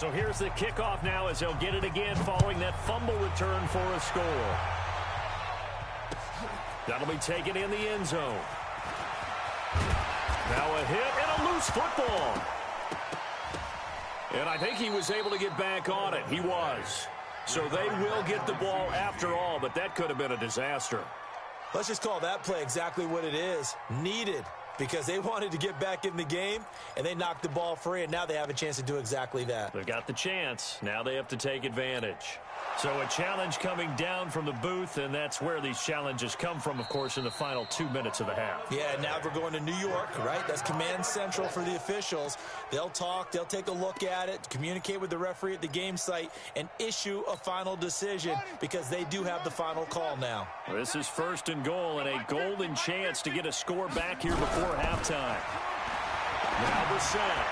So here's the kickoff now as they'll get it again following that fumble return for a score. That'll be taken in the end zone. Now a hit and a loose football. And I think he was able to get back on it. He was. So they will get the ball after all, but that could have been a disaster. Let's just call that play exactly what it is. Needed. Because they wanted to get back in the game, and they knocked the ball free, and now they have a chance to do exactly that. They've got the chance. Now they have to take advantage. So a challenge coming down from the booth, and that's where these challenges come from, of course, in the final 2 minutes of the half. Yeah, now we're going to New York, right? That's command central for the officials. They'll talk, they'll take a look at it, communicate with the referee at the game site, and issue a final decision because they do have the final call now. This is 1st and goal, and a golden chance to get a score back here before halftime. Now Brissett.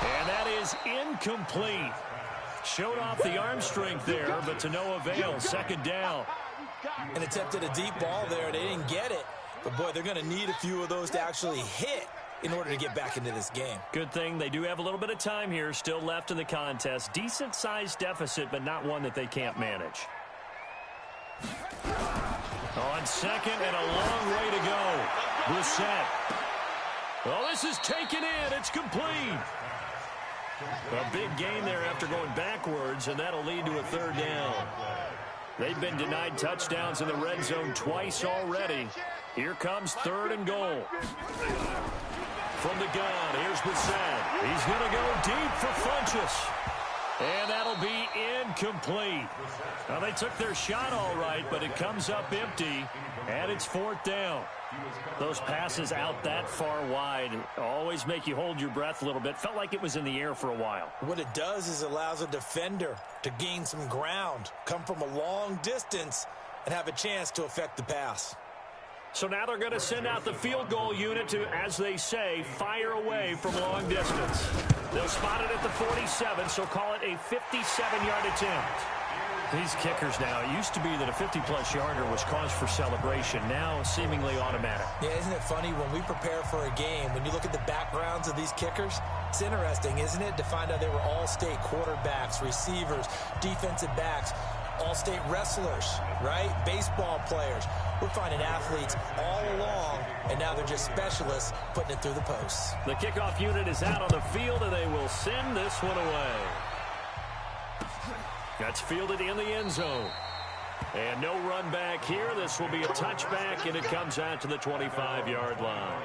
And that is incomplete. Showed off the arm strength there, but to no avail. 2nd down. And attempted a deep ball there. They didn't get it. But, boy, they're going to need a few of those to actually hit in order to get back into this game. Good thing they do have a little bit of time here still left in the contest. Decent-sized deficit, but not one that they can't manage. On 2nd and a long way to go. Brissett. Well, this is taken in. It's complete. A big gain there after going backwards, and that'll lead to a 3rd down. They've been denied touchdowns in the red zone twice already. Here comes 3rd and goal. From the gun, here's Brissett. He's going to go deep for Funchess. And that'll be incomplete. Well, they took their shot all right, but it comes up empty, and it's 4th down. Those passes out that far wide always make you hold your breath a little bit. Felt like it was in the air for a while. What it does is allows a defender to gain some ground, come from a long distance, and have a chance to affect the pass. So now they're going to send out the field goal unit to, as they say, fire away from long distance. They'll spot it at the 47, so call it a 57-yard attempt. These kickers now, it used to be that a 50-plus yarder was cause for celebration. Now, seemingly automatic. Yeah, isn't it funny when we prepare for a game, when you look at the backgrounds of these kickers, it's interesting, isn't it, to find out they were all-state quarterbacks, receivers, defensive backs, all-state wrestlers, right? Baseball players. We're finding athletes all along, and now they're just specialists putting it through the posts. The kickoff unit is out on the field, and they will send this one away. That's fielded in the end zone. And no run back here. This will be a touchback, and it comes out to the 25-yard line.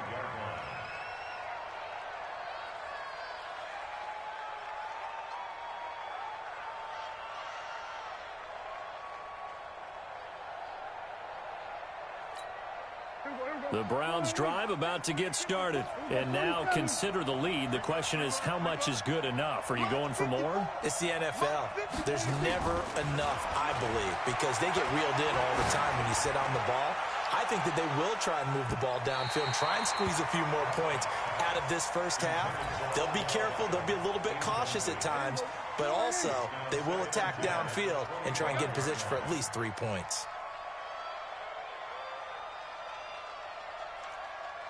The Browns drive about to get started. And now consider the lead. The question is, how much is good enough? Are you going for more? It's the NFL. There's never enough, I believe, because they get reeled in all the time when you sit on the ball. I think that they will try and move the ball downfield and try and squeeze a few more points out of this first half. They'll be careful. They'll be a little bit cautious at times, but also they will attack downfield and try and get in position for at least 3 points.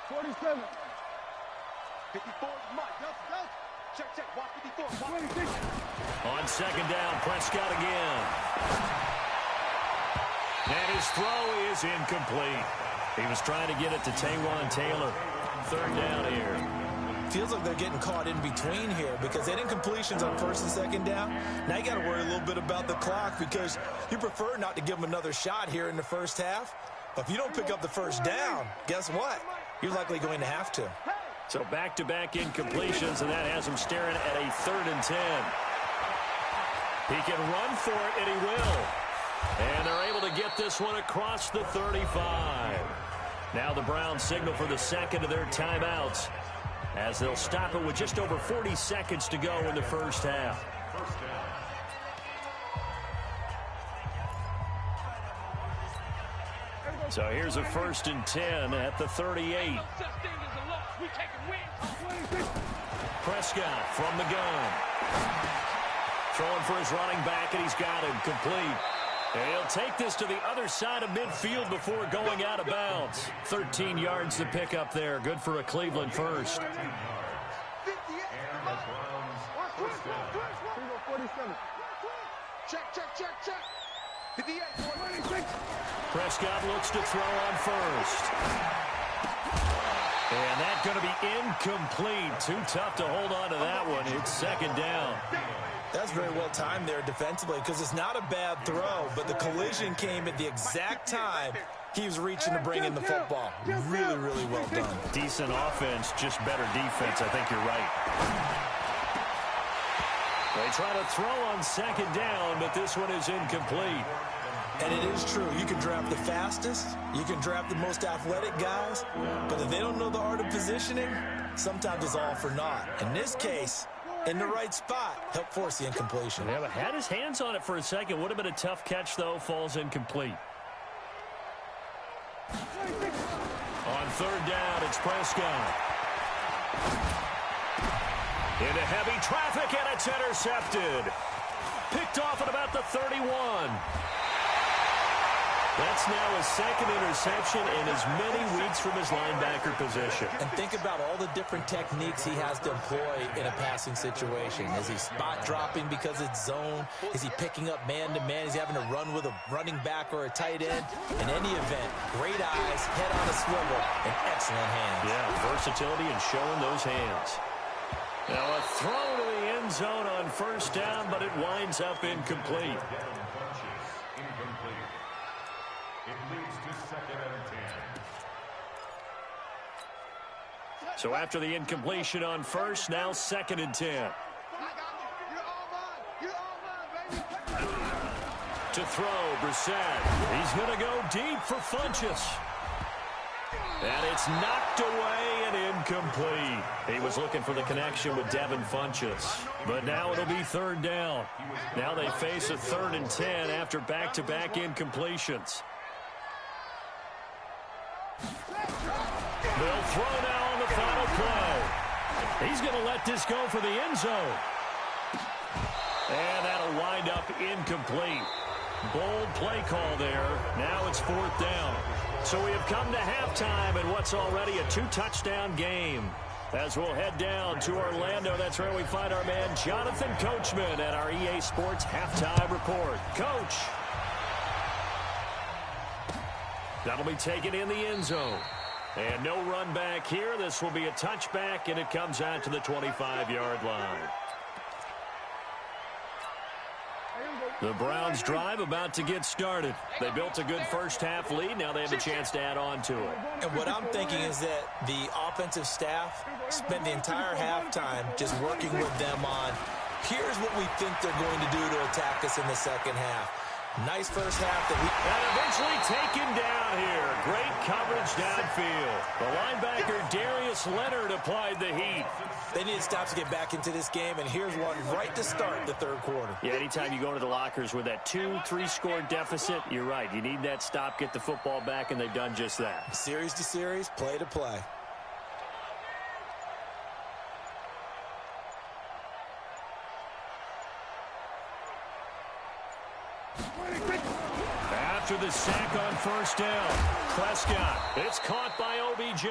47. 54. Mike. Check. Watch 54. On 2nd down, Prescott again. And his throw is incomplete. He was trying to get it to Taywan Taylor. 3rd down here. Feels like they're getting caught in between here because they didn't completions on 1st and 2nd down. Now you got to worry a little bit about the clock because you prefer not to give them another shot here in the first half. But if you don't pick up the 1st down, guess what? You're likely going to have to. So back-to-back incompletions, and that has him staring at a 3rd and 10. He can run for it, and he will. And they're able to get this one across the 35. Now the Browns signal for the 2nd of their timeouts as they'll stop it with just over 40 seconds to go in the first half. So here's a 1st and 10 at the 38. Prescott from the gun. Throwing for his running back, and he's got him complete. And he'll take this to the other side of midfield before going out of bounds. 13 yards to pick up there. Good for a Cleveland first. Check. 58. Prescott looks to throw on first. And that's going to be incomplete. Too tough to hold on to that one. It's second down. That's very well timed there defensively because it's not a bad throw, but the collision came at the exact time he was reaching to bring in the football. Really, really well done. Decent offense, just better defense. I think you're right. They try to throw on second down, but this one is incomplete. And it is true. You can draft the fastest. You can draft the most athletic guys. But if they don't know the art of positioning, sometimes it's all for naught. In this case, in the right spot, help force the incompletion. Yeah, but had his hands on it for a second. Would have been a tough catch, though. Falls incomplete. On third down, it's Prescott. Into heavy traffic, and it's intercepted. Picked off at about the 31. That's now his second interception in as many weeks from his linebacker position. And think about all the different techniques he has to employ in a passing situation. Is he spot dropping because it's zone? Is he picking up man-to-man? Is he having to run with a running back or a tight end? In any event, great eyes, head on a swivel, and excellent hands. Yeah, versatility and showing those hands. Now a throw to the end zone on first down, but it winds up incomplete. So after the incompletion on first, now second and 10. To throw, Brissett. He's going to go deep for Funchess. And it's knocked away and incomplete. He was looking for the connection with Devin Funchess. But now it'll be third down. Now they face a 3rd and 10 after back-to-back incompletions. They'll throw now on the final play. He's going to let this go for the end zone. And that'll wind up incomplete. Bold play call there. Now it's 4th down. So we have come to halftime in what's already a 2-touchdown game. As we'll head down to Orlando, that's where we find our man Jonathan Coachman at our EA Sports Halftime Report. Coach. That'll be taken in the end zone. And no run back here. This will be a touchback, and it comes out to the 25-yard line. The Browns drive about to get started. They built a good first-half lead. Now they have a chance to add on to it. And what I'm thinking is that the offensive staff spent the entire halftime just working with them on, here's what we think they're going to do to attack us in the second half. Nice first half. And eventually taken down here. Great coverage downfield. The linebacker, Darius Leonard, applied the heat. They needed stops to get back into this game, and here's one right to start the third quarter. Yeah, anytime you go to the lockers with that 2-3 score deficit, you're right. You need that stop, get the football back, and they've done just that. Series to series, play to play. After the sack on first down, Prescott. It's caught by OBJ.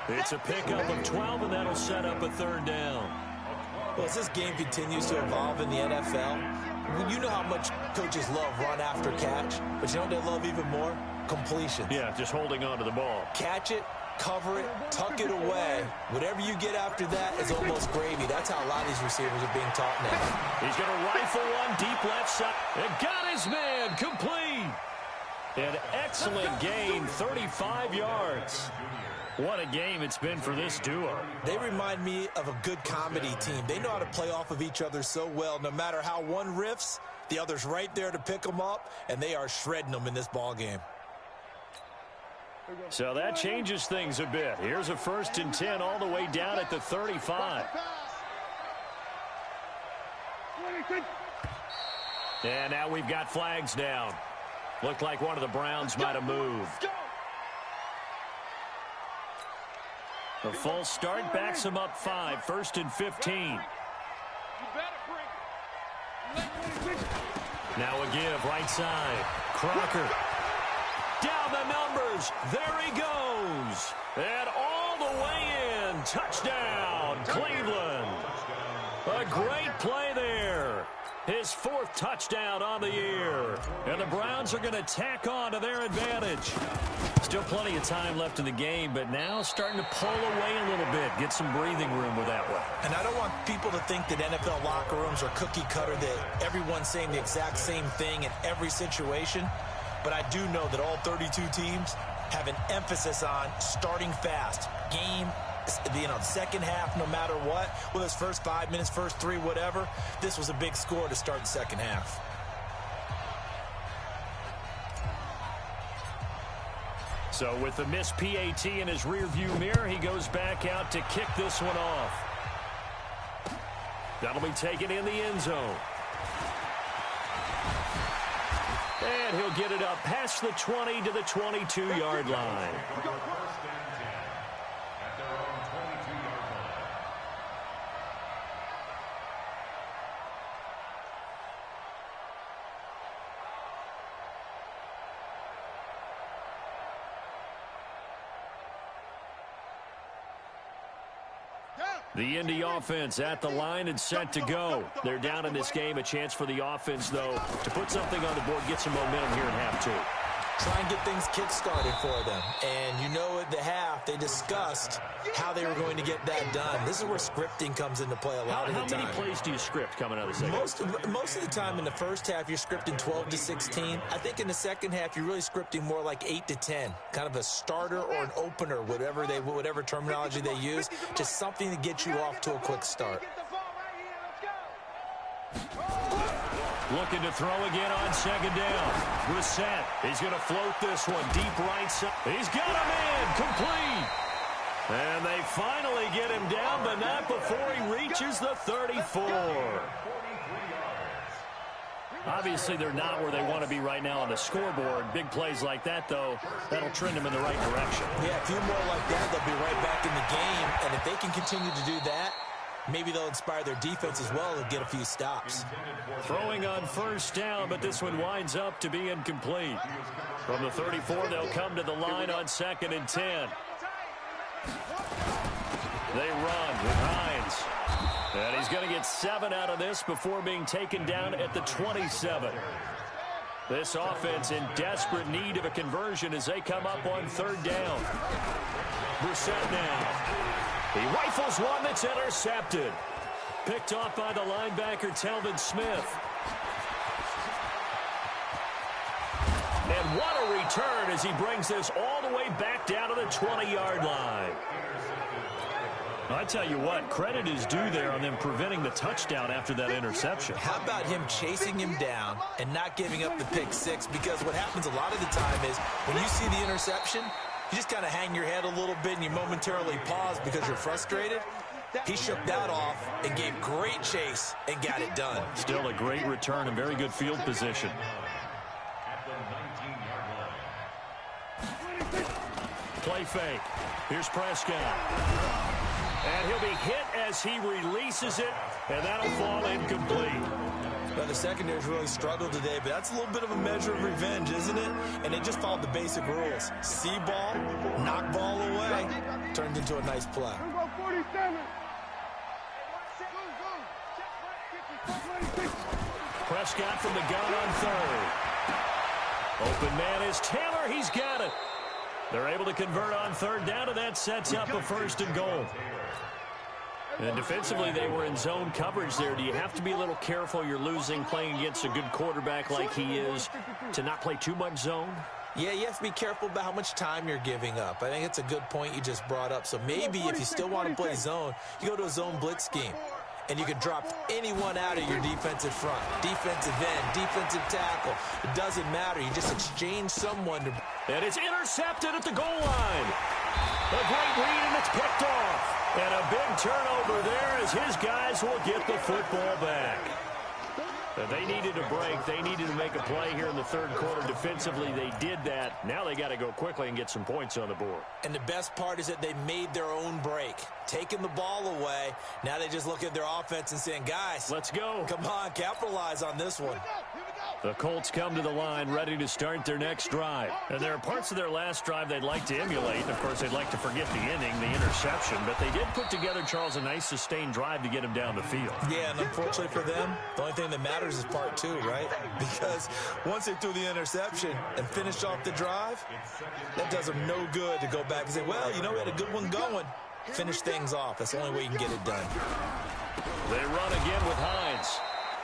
It's a pickup of 12, and that'll set up a 3rd down. Well, as this game continues to evolve in the NFL, you know how much coaches love run after catch, but you know what they love even more? Completions. Yeah, just holding on to the ball. Catch it, cover it, tuck it away. Whatever you get after that is almost gravy. That's how a lot of these receivers are being taught now. He's going to rifle one deep left side. And got his man complete. An excellent gain, 35 yards. What a game it's been for this duo. They remind me of a good comedy team. They know how to play off of each other so well. No matter how one riffs, the other's right there to pick them up, and they are shredding them in this ball game. So that changes things a bit. Here's a 1st and 10 all the way down at the 35. And now we've got flags down. Looked like one of the Browns might have moved. A false start backs them up 5, 1st and 15. Now a give, right side. Crocker. Down the numbers. There he goes. And all the way in. Touchdown, Cleveland. A great play there. His 4th touchdown on the year. And the Browns are going to tack on to their advantage. Still plenty of time left in the game, but now starting to pull away a little bit. Get some breathing room with that one. And I don't want people to think that NFL locker rooms are cookie cutter, that everyone's saying the exact same thing in every situation. But I do know that all 32 teams have an emphasis on starting fast. Game, second half, no matter what. Whether it's first 5 minutes, first 3, whatever. This was a big score to start the second half. So with the missed PAT in his rearview mirror, he goes back out to kick this one off. That'll be taken in the end zone. And he'll get it up past the 20 to the 22-yard line. The Indy offense at the line and set to go. They're down in this game. A chance for the offense, though, to put something on the board, get some momentum here in half 2. Try and get things kick-started for them. And you know at the half, they discussed how they were going to get that done. This is where scripting comes into play a lot of the time. How many plays do you script coming out of the second? Most of the time in the first half, you're scripting 12 to 16. I think in the second half, you're really scripting more like 8 to 10. Kind of a starter or an opener, whatever terminology they use. Just something to get you off to a quick start. Looking to throw again on second down. Brissett, he's going to float this one deep right side. He's got him in, complete. And they finally get him down, but not before he reaches the 34. Obviously, they're not where they want to be right now on the scoreboard. Big plays like that, though, that'll trend them in the right direction. Yeah, a few more like that, they'll be right back in the game. And if they can continue to do that, maybe they'll inspire their defense as well and get a few stops. Throwing on first down, but this one winds up to be incomplete. From the 34, they'll come to the line on 2nd and 10. They run with Hines. And he's going to get 7 out of this before being taken down at the 27. This offense in desperate need of a conversion as they come up on 3rd down. Brissett now. He rifles one that's intercepted. Picked off by the linebacker, Telvin Smith. And what a return as he brings this all the way back down to the 20-yard line. I tell you what, credit is due there on them preventing the touchdown after that interception. How about him chasing him down and not giving up the pick 6? Because what happens a lot of the time is when you see the interception, you just kind of hang your head a little bit and you momentarily pause because you're frustrated. He shook that off and gave great chase and got it done. Still a great return and very good field position. Play fake. Here's Prescott. And he'll be hit as he releases it, and that'll fall incomplete. Now, the secondary's really struggled today, but that's a little bit of a measure of revenge, isn't it? And they just followed the basic rules. See ball, knock ball away, turned into a nice play. Prescott from the gun on 3rd. Open man is Taylor. He's got it. They're able to convert on 3rd down, and that sets up a 1st and goal. And defensively, they were in zone coverage there. Do you have to be a little careful? You're losing playing against a good quarterback like he is to not play too much zone? Yeah, you have to be careful about how much time you're giving up. I think it's a good point you just brought up. So maybe if you still want to play zone, you go to a zone blitz scheme. And you can drop anyone out of your defensive front. Defensive end, defensive tackle. It doesn't matter. You just exchange someone to... And it's intercepted at the goal line. A great read, and it's picked off. And a big turnover there as his guys will get the football back. They needed a break. They needed to make a play here in the 3rd quarter. Defensively, they did that. Now they got to go quickly and get some points on the board. And the best part is that they made their own break. Taking the ball away. Now they just look at their offense and saying, guys, let's go. Come on, capitalize on this one. The Colts come to the line ready to start their next drive. And there are parts of their last drive they'd like to emulate. And, of course, they'd like to forget the inning, the interception. But they did put together, Charles, a nice sustained drive to get him down the field. Yeah, and unfortunately for them, the only thing that matters matters is part two, right? Because once they threw the interception and finished off the drive, that does them no good to go back and say, well, you know, we had a good one going. Finish things off. That's the only way you can get it done. They run again with Hines.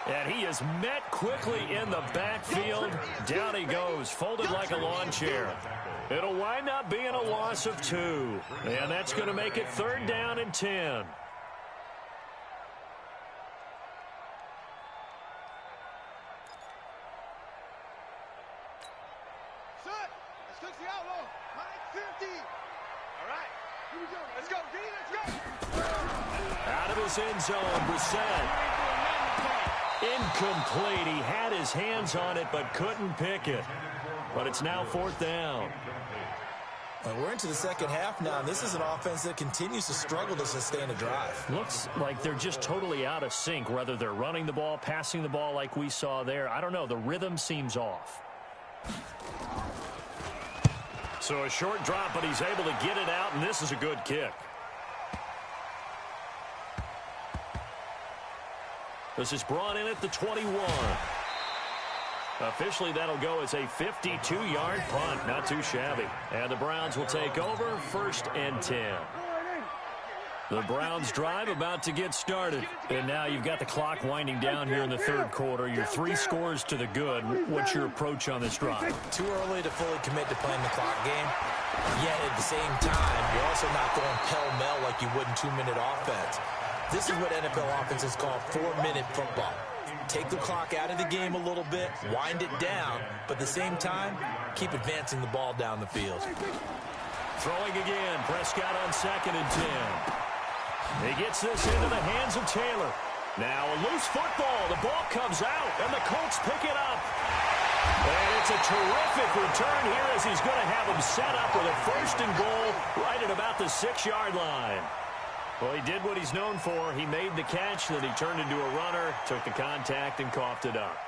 And he is met quickly in the backfield. Down he goes, folded like a lawn chair. It'll wind up being a loss of 2. And that's going to make it 3rd down and 10. Out of his end zone, Brissett. Incomplete. He had his hands on it but couldn't pick it. But it's now 4th down. Well, we're into the second half now, and this is an offense that continues to struggle to sustain a drive. Looks like they're just totally out of sync, whether they're running the ball, passing the ball like we saw there. I don't know. The rhythm seems off. So a short drop, but he's able to get it out, and this is a good kick. This is brought in at the 21. Officially, that'll go as a 52-yard punt. Not too shabby. And the Browns will take over, 1st and 10. The Browns drive about to get started. And now you've got the clock winding down here in the 3rd quarter. You're 3 scores to the good. What's your approach on this drive? Too early to fully commit to playing the clock game. Yet at the same time, you're also not going pell-mell like you would in 2-minute offense. This is what NFL offenses call 4-minute football. Take the clock out of the game a little bit, wind it down, but at the same time, keep advancing the ball down the field. Throwing again, Prescott on 2nd and 10. He gets this into the hands of Taylor. Now a loose football. The ball comes out, and the Colts pick it up. And it's a terrific return here as he's going to have him set up with a 1st and goal right at about the 6-yard line. Well, he did what he's known for. He made the catch, then he turned into a runner, took the contact, and coughed it up.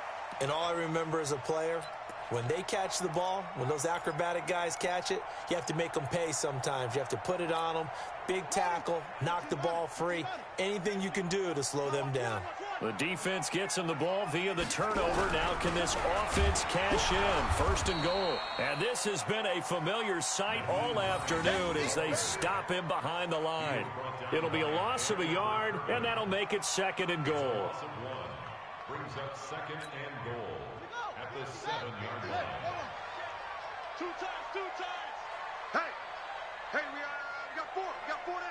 And all I remember as a player, when they catch the ball, when those acrobatic guys catch it, you have to make them pay sometimes. You have to put it on them, big tackle, knock the ball free, anything you can do to slow them down. The defense gets him the ball via the turnover. Now can this offense cash in? 1st and goal. And this has been a familiar sight all afternoon as they stop him behind the line. It'll be a loss of a yard, and that'll make it 2nd and goal. Brings up 2nd and goal at the 7-yard line. Two times. Hey, we got 4. We got 4 now.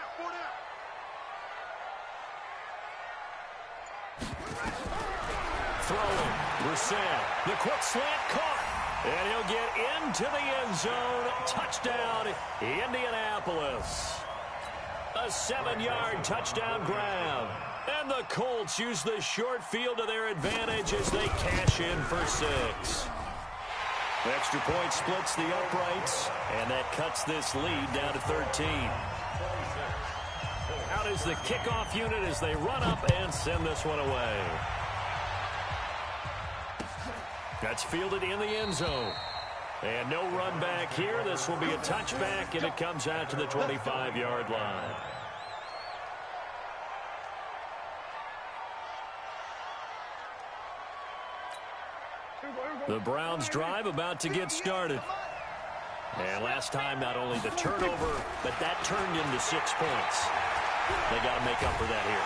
Throwing, Brissett, the quick slant caught, and he'll get into the end zone. Touchdown, Indianapolis. A 7-yard touchdown grab. And the Colts use the short field to their advantage as they cash in for 6. Extra point splits the uprights, and that cuts this lead down to 13. Out is the kickoff unit as they run up and send this one away. That's fielded in the end zone. And no run back here. This will be a touchback, and it comes out to the 25-yard line. The Browns drive about to get started. And last time, not only the turnover, but that turned into 6 points. They got to make up for that here.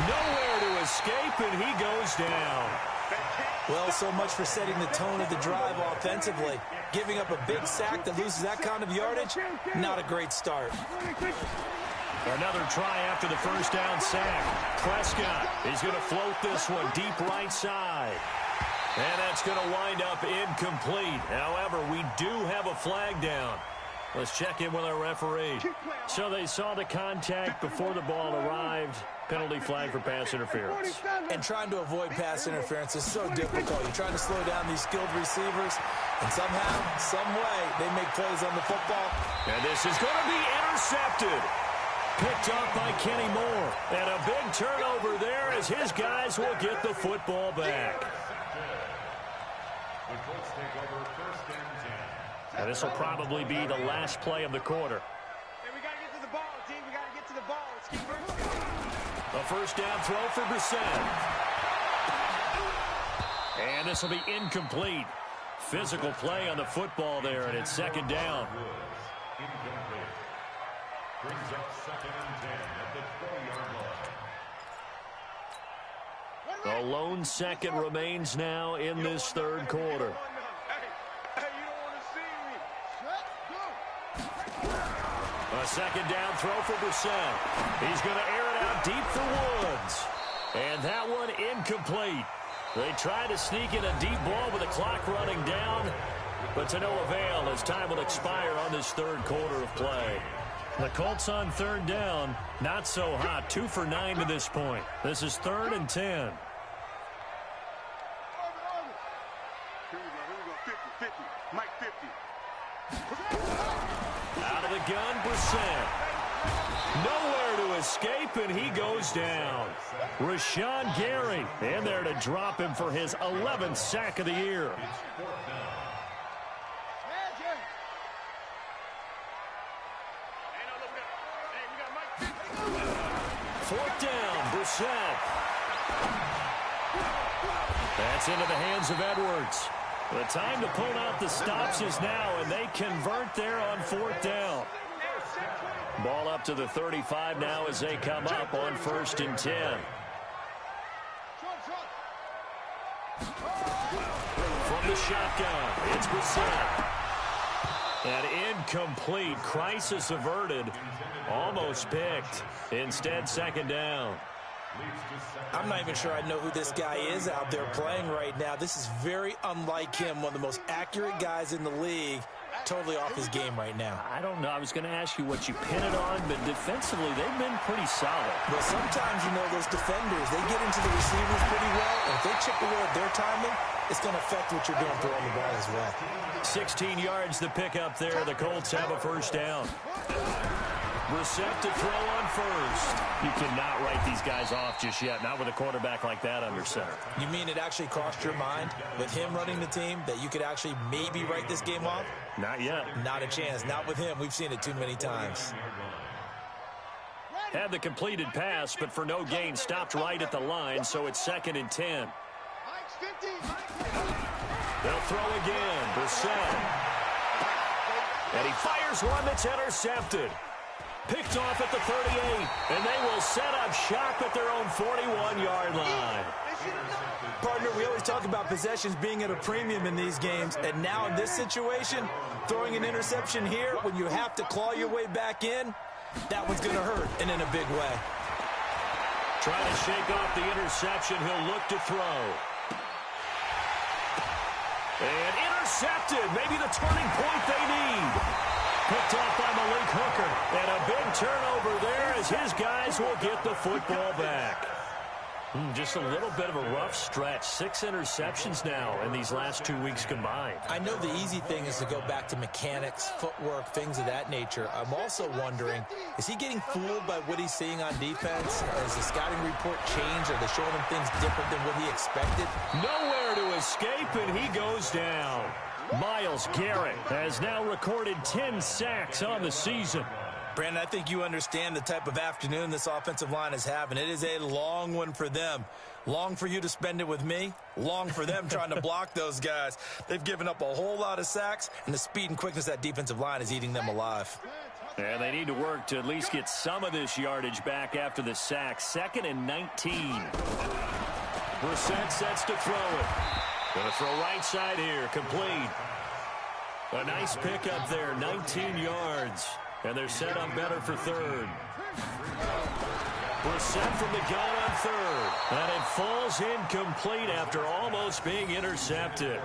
Nowhere to escape, and he goes down. Well, so much for setting the tone of the drive offensively. Giving up a big sack that loses that kind of yardage, not a great start. Another try after the 1st down sack. Prescott, he's going to float this one deep right side. And that's going to wind up incomplete. However, we do have a flag down. Let's check in with our referee. So they saw the contact before the ball arrived. Penalty flag for pass interference. And trying to avoid pass interference is so difficult. You're trying to slow down these skilled receivers, and somehow, some way, they make plays on the football. And this is going to be intercepted. Picked up by Kenny Moore. And a big turnover there as his guys will get the football back. The Colts take over 1st and 10. And this will probably be the last play of the quarter. Hey, we got to get to the ball, team. We got to get to the ball. Let's keep working. A 1st down throw for Brissett. And this will be incomplete. Physical play on the football there, and it's second down. Incomplete. Brings up 2nd and 10 at the 20-yard line. A lone second remains now in this third quarter. Hey, you don't want to see me. A second down throw for Brissett. He's going to air it out deep for Woods. And that one incomplete. They try to sneak in a deep ball with the clock running down, but to no avail as time will expire on this third quarter of play. The Colts on third down, not so hot. 2 for 9 to this point. This is 3rd and 10. Here we go. 50. Mike 50. Out of the gun, Brissett. Nowhere to escape, and he goes down. Rashawn Gary in there to drop him for his 11th sack of the year. It's 4th down. 4th down, Brissett. That's into the hands of Edwards. The time to pull out the stops is now, and they convert there on 4th down. Ball up to the 35 now as they come up on 1st and 10. From the shotgun, it's Brissett. An incomplete, crisis averted, almost picked. Instead, 2nd down. I'm not even sure I know who this guy is out there playing right now. This is very unlike him, one of the most accurate guys in the league. Totally off his game right now. I don't know. I was going to ask you what you pin it on, but defensively, they've been pretty solid. Well, sometimes, you know, those defenders, they get into the receivers pretty well, and if they chip away at their timing, it's going to affect what you're doing throwing the ball as well. 16 yards to pick up there. The Colts have a 1st down. Brissett to throw on 1st. You cannot write these guys off just yet, not with a quarterback like that under center. You mean it actually crossed your mind with him running the team that you could actually maybe write this game off? Not yet. Not a chance. Not with him. We've seen it too many times. Had the completed pass, but for no gain, stopped right at the line, so it's 2nd and 10. They'll throw again. Brissett. And he fires one that's intercepted. Picked off at the 38, and they will set up shop at their own 41-yard line. Partner, we always talk about possessions being at a premium in these games, and now in this situation, throwing an interception here when you have to claw your way back in, that one's going to hurt, and in a big way. Trying to shake off the interception. He'll look to throw. And intercepted. Maybe the turning point they need. Picked off by Malik Hooker. And a big turnover there as his guys will get the football back. Just a little bit of a rough stretch. 6 interceptions now in these last 2 weeks combined. I know the easy thing is to go back to mechanics, footwork, things of that nature. I'm also wondering, is he getting fooled by what he's seeing on defense? Has the scouting report changed? Are they showing him things different than what he expected? Nowhere to escape, and he goes down. Myles Garrett has now recorded 10 sacks on the season. Brandon, I think you understand the type of afternoon this offensive line is having. It is a long one for them. Long for you to spend it with me. Long for them trying to block those guys. They've given up a whole lot of sacks, and the speed and quickness of that defensive line is eating them alive. And they need to work to at least get some of this yardage back after the sack. 2nd and 19. Brissett sets to throw it. Going to throw right side here. Complete. A nice pickup there. 19 yards. And they're set up better for 3rd. Brissett from the gun on 3rd. And it falls incomplete after almost being intercepted.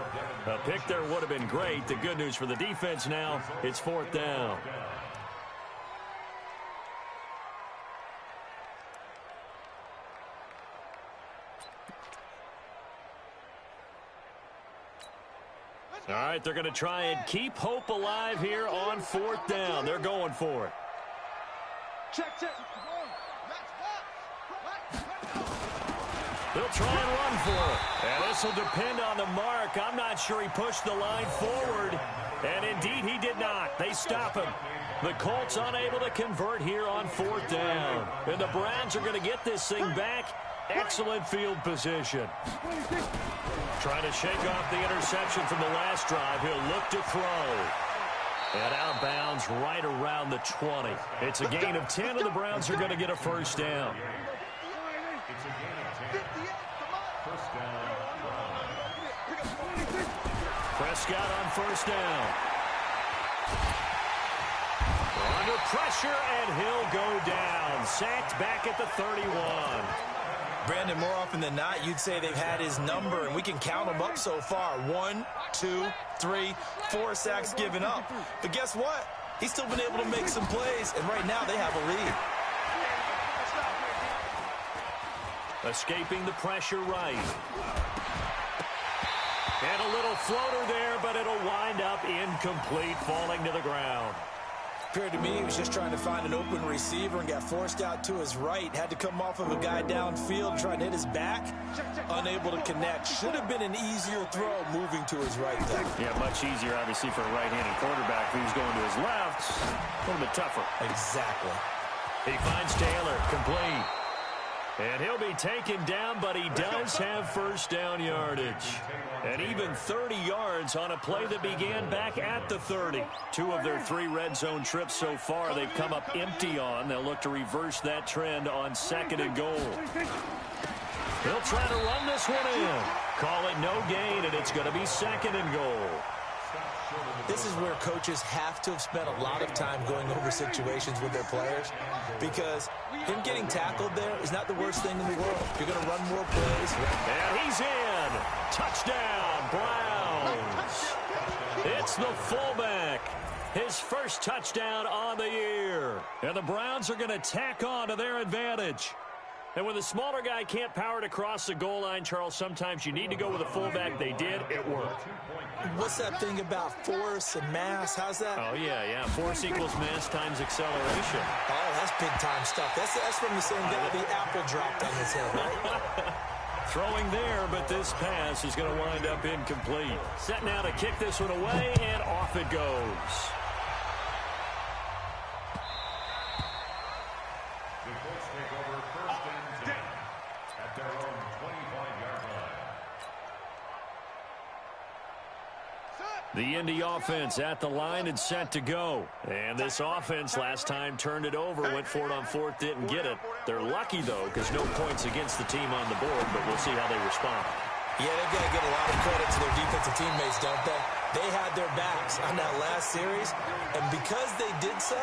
A pick there would have been great. The good news for the defense now, it's 4th down. All right, they're going to try and keep hope alive here on 4th down. They're going for it. Check. They'll try and run for it. And this will depend on the mark. I'm not sure he pushed the line forward. And indeed, he did not. They stop him. The Colts unable to convert here on 4th down. And the Browns are going to get this thing back Excellent field position. Trying to shake off the interception from the last drive. He'll look to throw. And out of bounds right around the 20. It's a gain of 10, and the Browns are going to get a first down. It's a gain of 10. First down, Browns. Prescott on first down. Under pressure, and he'll go down. Sacked back at the 31. Brandon, more often than not, you'd say they've had his number, and we can count them up so far. 1, 2, 3, 4 sacks given up. But guess what? He's still been able to make some plays, and right now they have a lead. Escaping the pressure right. And a little floater there, but it'll wind up incomplete, falling to the ground. Appeared to me he was just trying to find an open receiver and got forced out to his right. Had to come off of a guy downfield trying to hit his back. Unable to connect. Should have been an easier throw moving to his right there. Yeah, much easier, obviously, for a right-handed quarterback who's going to his left. A little bit tougher. Exactly. He finds Taylor, complete. And he'll be taken down, but he does have first down yardage. And even 30 yards on a play that began back at the 30. 2 of their 3 red zone trips so far they've come up empty on. They'll look to reverse that trend on 2nd and goal. They'll try to run this one in. Call it no gain, and it's going to be 2nd and goal. This is where coaches have to have spent a lot of time going over situations with their players, because him getting tackled there is not the worst thing in the world. You're going to run more plays. And he's in. Touchdown, Browns. It's the fullback. His first touchdown on the year. And the Browns are going to tack on to their advantage. And when the smaller guy can't power it across the goal line, Charles, sometimes you need to go with a fullback. They did. It worked. What's that thing about force and mass? How's that? Oh, yeah. Force equals mass times acceleration. Oh, that's big-time stuff. That's from the same guy the apple dropped on his head, right? Throwing there, but this pass is going to wind up incomplete. Set now to kick this one away, and off it goes. The Colts take over first and 10 at their own 25-yard line. The Indy offense at the line and set to go. And this offense last time turned it over, went for it on 4th, didn't get it. They're lucky, though, because no points against the team on the board, but we'll see how they respond. Yeah, they've got to give a lot of credit to their defensive teammates, don't they? They had their backs on that last series, and because they did so,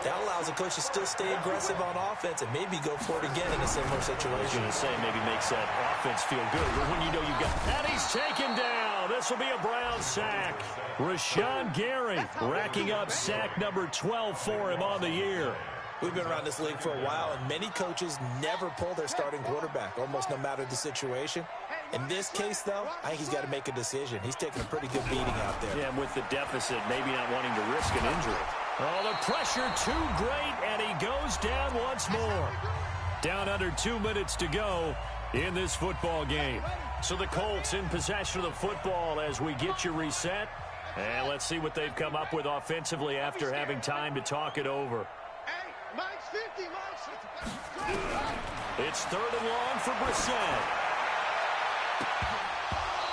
that allows the coach to still stay aggressive on offense and maybe go for it again in a similar situation. I was going to say, maybe makes that offense feel good. But when you know you've got... And he's taken down. This will be a Brown sack. Rashawn Gary racking up sack number 12 for him on the year. We've been around this league for a while, and many coaches never pull their starting quarterback, almost no matter the situation. In this case, though, I think he's got to make a decision. He's taking a pretty good beating out there. Yeah, and with the deficit, maybe not wanting to risk an injury. Oh, the pressure too great, and he goes down once more. Down under 2 minutes to go in this football game. So the Colts in possession of the football as we get you reset. And let's see what they've come up with offensively after having time to talk it over. It's 3rd and long for Brissett.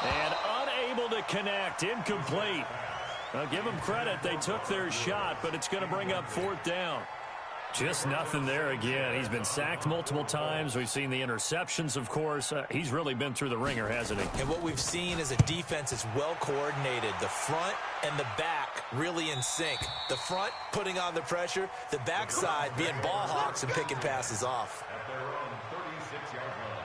And unable to connect, incomplete. Now, give them credit. They took their shot, but it's going to bring up 4th down. Just nothing there again. He's been sacked multiple times. We've seen the interceptions, of course. He's really been through the ringer, hasn't he? And what we've seen is a defense that's well coordinated. The front and the back really in sync. The front putting on the pressure, the backside being ball hawks and picking passes off. At their own 36-yard line.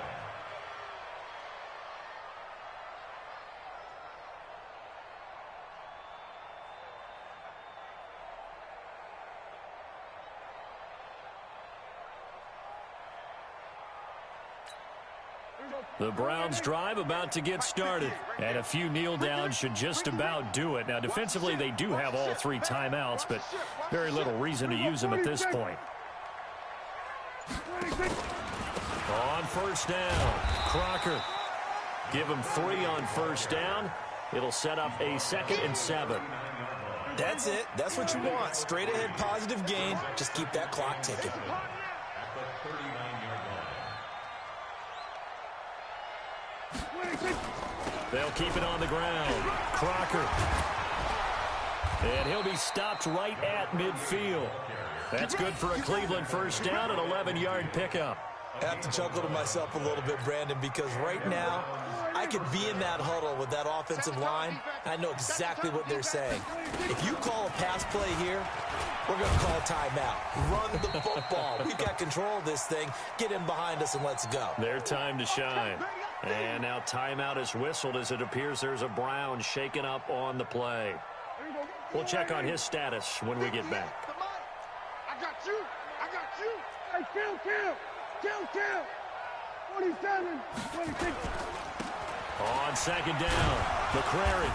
The Browns drive about to get started. And a few kneel downs should just about do it. Now, defensively, they do have all 3 timeouts, but very little reason to use them at this point. On first down, Crocker. Give him 3 on first down. It'll set up a 2nd and 7. That's it. That's what you want. Straight ahead positive gain. Just keep that clock ticking. At the 39-yard line. They'll keep it on the ground. Crocker. And he'll be stopped right at midfield. That's good for a Cleveland first down, an 11-yard pickup. I have to chuckle to myself a little bit, Brandon, because right now I could be in that huddle with that offensive line. I know exactly what they're saying. If you call a pass play here, we're going to call timeout. Run the football. We've got control of this thing. Get in behind us and let's go. Their time to shine. And now timeout is whistled as it appears there's a Brown shaken up on the play. We'll check on his status when we get back. I got you. I got you. Hey, kill. 27, 26. On second down, McCrary.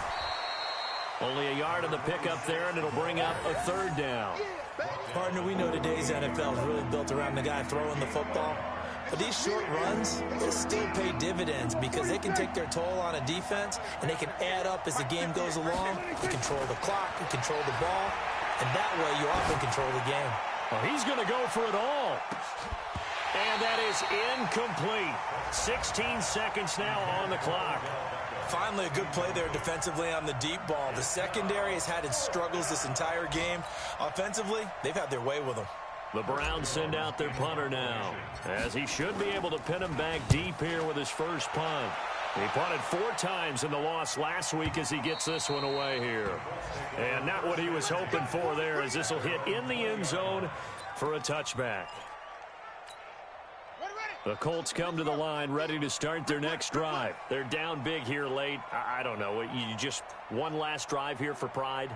Only a yard on the pickup there, and it'll bring up a third down. Partner, we know today's NFL is really built around the guy throwing the football. But these short runs, they still pay dividends because they can take their toll on a defense, and they can add up as the game goes along. You control the clock, you control the ball, and that way you often control the game. Well, he's going to go for it all. And that is incomplete. 16 seconds now on the clock. Finally, a good play there defensively on the deep ball. The secondary has had its struggles this entire game. Offensively, they've had their way with them. The Browns send out their punter now, as he should be able to pin him back deep here with his first punt. He punted 4 times in the loss last week as he gets this one away here. And not what he was hoping for there, as this will hit in the end zone for a touchback. The Colts come to the line ready to start their next drive. They're down big here late. I don't know. You just one last drive here for pride?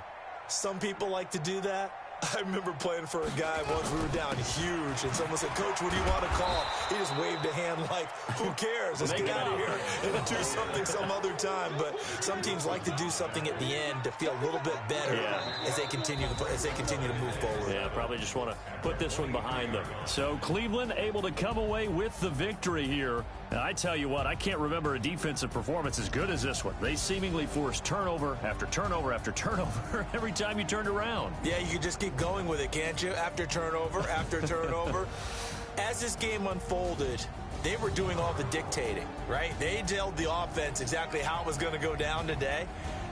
Some people like to do that. I remember playing for a guy once. We were down huge, and someone said, "Coach, what do you want to call?" He just waved a hand like, "Who cares? Let's get out of here and do something some other time." But some teams like to do something at the end to feel a little bit better as they continue to move forward. Yeah, probably just want to put this one behind them. So Cleveland able to come away with the victory here. And I tell you what, I can't remember a defensive performance as good as this one. They seemingly forced turnover after turnover after turnover every time you turned around. Yeah, you can just keep going with it, can't you? After turnover, after turnover. As this game unfolded, they were doing all the dictating, right? They told the offense exactly how it was going to go down today.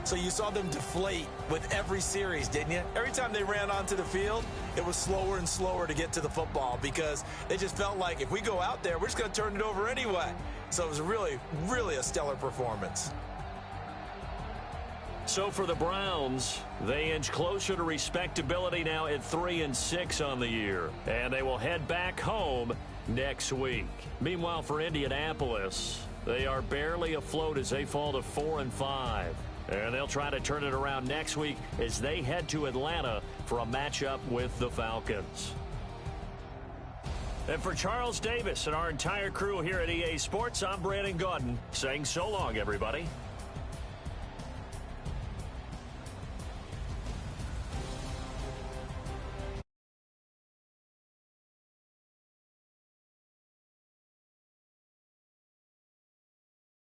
So you saw them deflate with every series, didn't you? Every time they ran onto the field, it was slower and slower to get to the football because they just felt like if we go out there, we're just going to turn it over anyway. So it was really, really a stellar performance. So for the Browns, they inch closer to respectability now at 3-6 on the year. And they will head back home next week. Meanwhile, for Indianapolis, they are barely afloat as they fall to 4-5. And they'll try to turn it around next week as they head to Atlanta for a matchup with the Falcons. And for Charles Davis and our entire crew here at EA Sports, I'm Brandon Gaudin saying so long, everybody.